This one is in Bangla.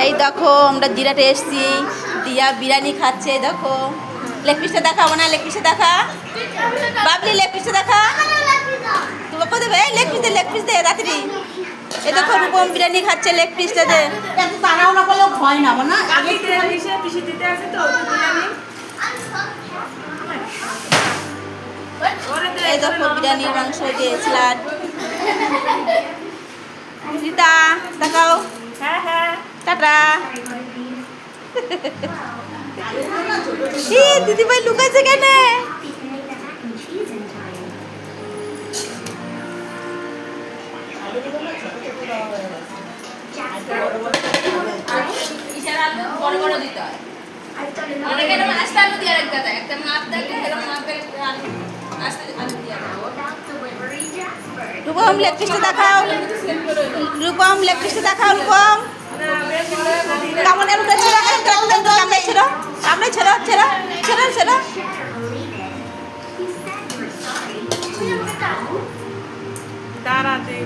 এই দেখো আমরা জিরাটে এসছি, দিয়া বিরিয়ানি খাচ্ছে। দেখো লেগ পিসটা দেখাবো না, লেগ পিসটা দেখা বাবলি, লেগ পিসটা দেখা। তো বাবা দেবে, এই লেগ পিস দে রাত্রি। এই দেখো রূপম বিরিয়ানি খাচ্ছে, লেগ পিসটা দে। তারাও না করলেও ভয় না না আগে পিসি দিতে আছে তো বিরিয়ানি। এই দেখো বিরিয়ানির মাংস দিয়ে স্যালাড। রীতা দেখাও, হ্যাঁ হ্যাঁ টাটা। ই দিদিভাই লুকাইছে কেন? বড় বড় দিতে হয়, অনেকে এরকম আস্তে আলু দিয়ে রাখতে হয়, একটা মাপ দেখে এরকম মাপের আলু আস্তে আলু দিয়ে রূপম লেগ পিসটা দেখাও, রূপম লেগ পিসটা দেখাও। রূপম কেমন এমন ছিল, কামড়ে ছিল, কামড়ে ছিল, ছিল ছিল ছিল। দাঁড়াতে